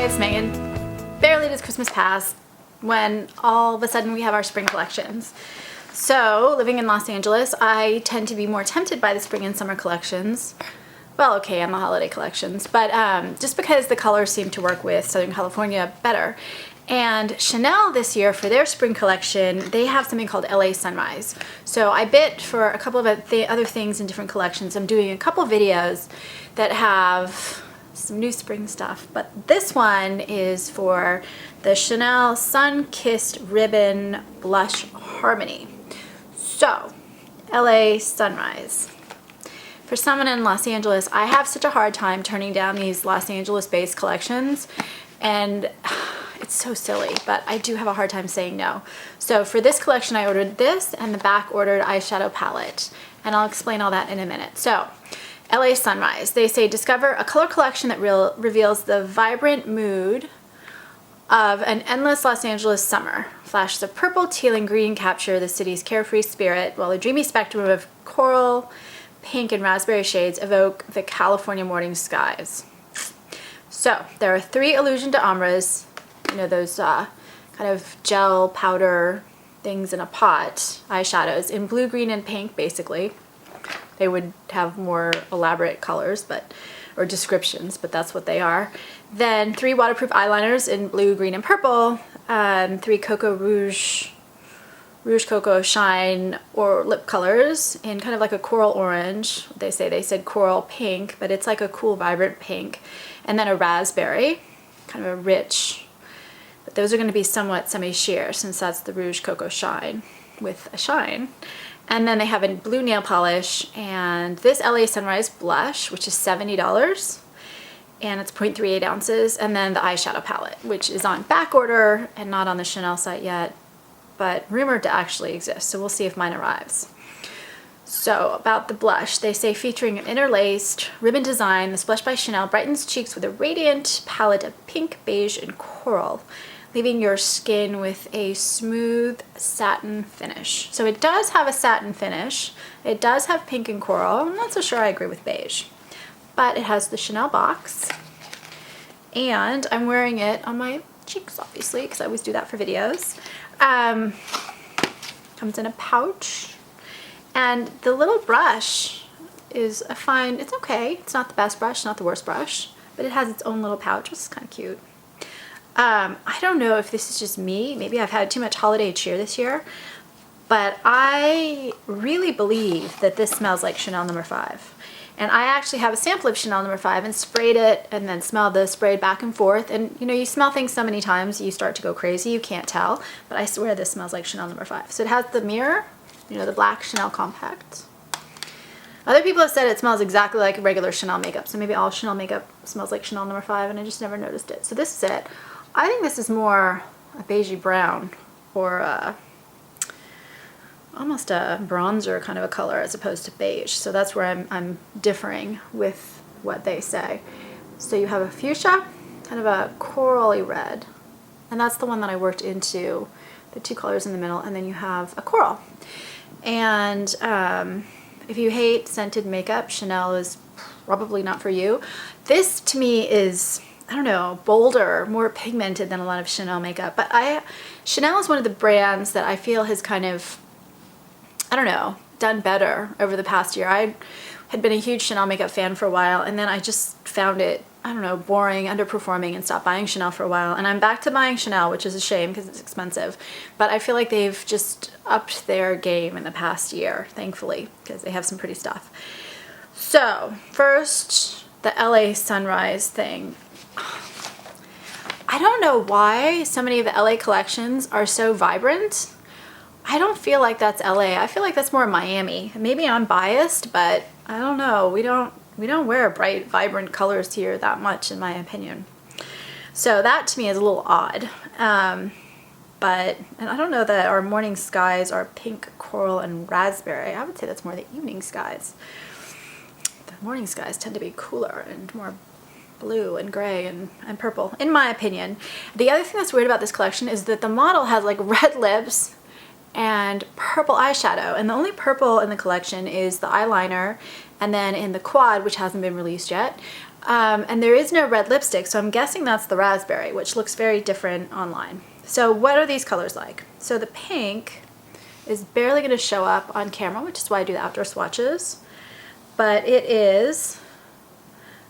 Hi, it's Megan. Barely does Christmas pass when all of a sudden we have our spring collections. So, living in Los Angeles, I tend to be more tempted by the spring and summer collections. Well, okay, and the holiday collections, but just because the colors seem to work with Southern California better. And Chanel this year, for their spring collection, they have something called LA Sunrise. So I bid for a couple of other things in different collections. I'm doing a couple videos that have some new spring stuff, but this one is for the Chanel Sun-Kissed Ribbon Blush Harmony. So, LA Sunrise. For someone in Los Angeles, I have such a hard time turning down these Los Angeles-based collections, and it's so silly, but I do have a hard time saying no. So for this collection, I ordered this and the back ordered eyeshadow palette, and I'll explain all that in a minute. So, LA Sunrise. They say discover a color collection that reveals the vibrant mood of an endless Los Angeles summer. Flashes of purple, teal, and green capture the city's carefree spirit, while a dreamy spectrum of coral, pink, and raspberry shades evoke the California morning skies. So there are 3 Illusion d'Ombres, you know, those kind of gel powder things in a pot, eyeshadows in blue, green, and pink, basically. They would have more elaborate colors, or descriptions, but that's what they are. Then 3 waterproof eyeliners in blue, green, and purple. 3 Cocoa Rouge Cocoa Shine or lip colors in kind of like a coral orange. They said coral pink, but it's like a cool, vibrant pink. And then a raspberry, kind of a rich, but those are going to be somewhat semi-sheer since that's the Rouge Cocoa Shine with a shine. And then they have a blue nail polish and this LA Sunrise blush, which is $70, and it's 0.38 ounces, and then the eyeshadow palette, which is on back order and not on the Chanel site yet, but rumored to actually exist, so we'll see if mine arrives. So about the blush, they say featuring an interlaced ribbon design, this blush by Chanel brightens cheeks with a radiant palette of pink, beige, and coral, leaving your skin with a smooth satin finish. So it does have a satin finish. It does have pink and coral. I'm not so sure I agree with beige. But it has the Chanel box. And I'm wearing it on my cheeks, obviously, because I always do that for videos. Comes in a pouch. And the little brush is a fine, it's okay. It's not the best brush, not the worst brush. But it has its own little pouch, which is kind of cute. I don't know if this is just me. Maybe I've had too much holiday cheer this year. But I really believe that this smells like Chanel No. 5. And I actually have a sample of Chanel No. 5 and sprayed it and then smelled the sprayed back and forth. And you know, you smell things so many times, you start to go crazy. You can't tell. But I swear this smells like Chanel No. 5. So it has the mirror, you know, the black Chanel compact. Other people have said it smells exactly like regular Chanel makeup. So maybe all Chanel makeup smells like Chanel No. 5 and I just never noticed it. So this is it. I think this is more a beigey brown or almost a bronzer kind of a color as opposed to beige. So that's where I'm differing with what they say. So you have a fuchsia, kind of a corally red, and that's the one that I worked into, the 2 colors in the middle, and then you have a coral. And if you hate scented makeup, Chanel is probably not for you. This to me is, I don't know, bolder, more pigmented than a lot of Chanel makeup. But Chanel is one of the brands that I feel has kind of, I don't know, done better over the past year. I had been a huge Chanel makeup fan for a while, and then I just found it, I don't know, boring, underperforming, and stopped buying Chanel for a while. And I'm back to buying Chanel, which is a shame because it's expensive. But I feel like they've just upped their game in the past year, thankfully, because they have some pretty stuff. So, first, the LA Sunrise thing. I don't know why so many of the LA collections are so vibrant. I don't feel like that's LA. I feel like that's more Miami. Maybe I'm biased, but I don't know. We don't wear bright, vibrant colors here that much, in my opinion. So that to me is a little odd. And I don't know that our morning skies are pink, coral, and raspberry. I would say that's more the evening skies. The morning skies tend to be cooler and more blue and gray and purple, in my opinion. The other thing that's weird about this collection is that the model has like red lips and purple eyeshadow, and the only purple in the collection is the eyeliner and then in the quad, which hasn't been released yet. And there is no red lipstick, so I'm guessing that's the raspberry, which looks very different online. So what are these colors like? So the pink is barely going to show up on camera, which is why I do the outdoor swatches, but it is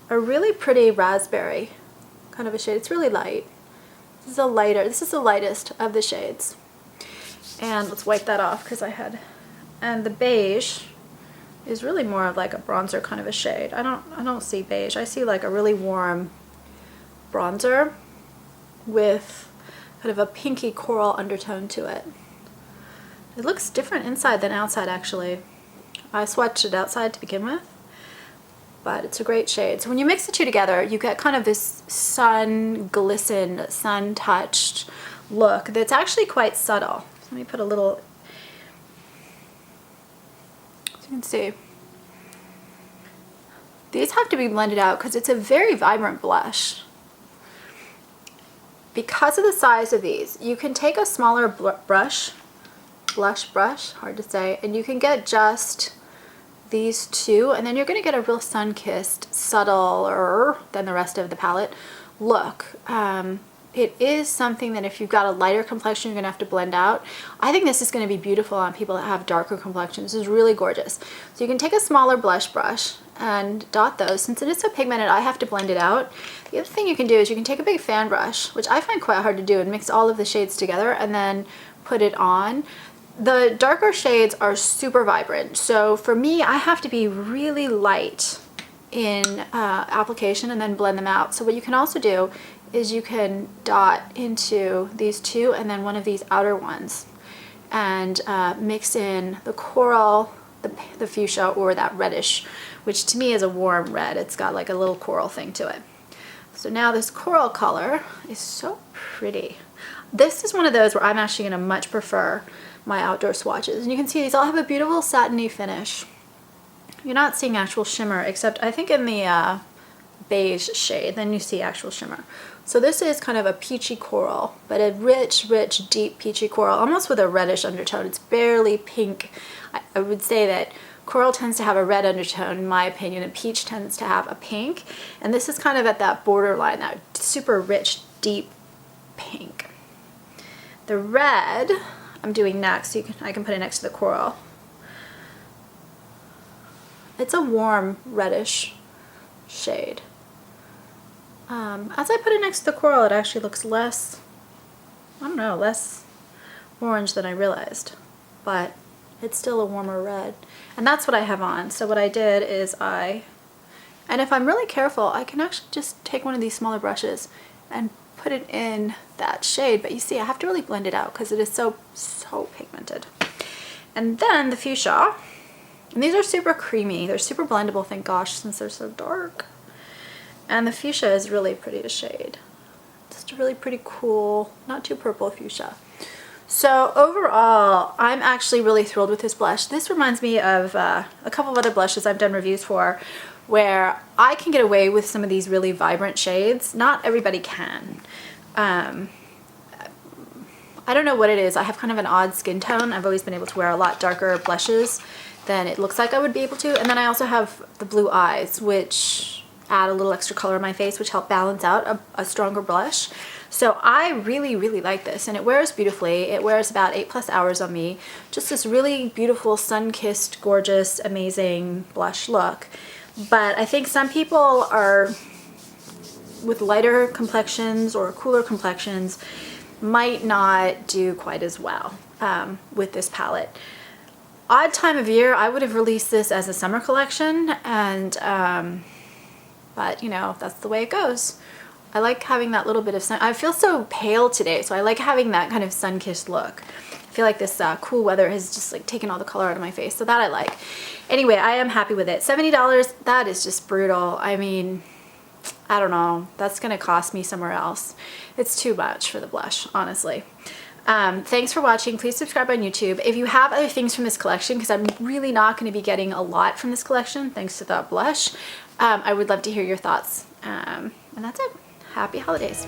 a really pretty raspberry kind of a shade. It's really light. This is the lightest of the shades. And let's wipe that off because and the beige is really more of like a bronzer kind of a shade. I don't see beige. I see like a really warm bronzer with kind of a pinky coral undertone to it. It looks different inside than outside actually. I swatched it outside to begin with, but it's a great shade. So when you mix the two together, you get kind of this sun glistened, sun touched look that's actually quite subtle. So let me put a little, so you can see. These have to be blended out because it's a very vibrant blush. Because of the size of these, you can take a smaller blush, hard to say, and you can get just these two, and then you're going to get a real sun-kissed, subtler than the rest of the palette look. It is something that if you've got a lighter complexion, you're going to have to blend out. I think this is going to be beautiful on people that have darker complexions. This is really gorgeous. So you can take a smaller blush brush and dot those. Since it is so pigmented, I have to blend it out. The other thing you can do is you can take a big fan brush, which I find quite hard to do, and mix all of the shades together and then put it on. The darker shades are super vibrant, so for me, I have to be really light in application and then blend them out. So what you can also do is you can dot into these two and then one of these outer ones and mix in the coral, the fuchsia, or that reddish, which to me is a warm red. It's got like a little coral thing to it. So now this coral color is so pretty. This is one of those where I'm actually going to much prefer my outdoor swatches. And you can see these all have a beautiful satiny finish. You're not seeing actual shimmer, except I think in the beige shade, then you see actual shimmer. So this is kind of a peachy coral, but a rich, rich, deep peachy coral, almost with a reddish undertone. It's barely pink. I would say that coral tends to have a red undertone, in my opinion, and peach tends to have a pink. And this is kind of at that borderline, that super rich, deep pink. The red I'm doing next, so I can put it next to the coral. It's a warm reddish shade. As I put it next to the coral, it actually looks less, I don't know, less orange than I realized, but it's still a warmer red. And that's what I have on. So what I did is and if I'm really careful, I can actually just take one of these smaller brushes and put it in that shade, but you see I have to really blend it out because it is so pigmented. And then the fuchsia, and these are super creamy, they're super blendable, thank gosh, since they're so dark. And the fuchsia is really pretty to shade. Just a really pretty cool, not too purple fuchsia. So overall, I'm actually really thrilled with this blush. This reminds me of a couple of other blushes I've done reviews for, where I can get away with some of these really vibrant shades. Not everybody can. I don't know what it is. I have kind of an odd skin tone. I've always been able to wear a lot darker blushes than it looks like I would be able to. And then I also have the blue eyes, which add a little extra color in my face, which help balance out a stronger blush. So I really, really like this, and it wears beautifully. It wears about 8+ hours on me. Just this really beautiful, sun-kissed, gorgeous, amazing blush look. But I think some people are, with lighter complexions or cooler complexions, might not do quite as well with this palette. Odd time of year, I would have released this as a summer collection, and but you know, that's the way it goes. I like having that little bit of sun. I feel so pale today, so I like having that kind of sun-kissed look. I feel like this cool weather has just like taken all the color out of my face, so that I like. Anyway, I am happy with it. $70, that is just brutal. I mean, I don't know, that's gonna cost me somewhere else. It's too much for the blush, honestly. Thanks for watching. Please subscribe on YouTube. If you have other things from this collection, because I'm really not going to be getting a lot from this collection thanks to that blush, I would love to hear your thoughts. And that's it. Happy holidays.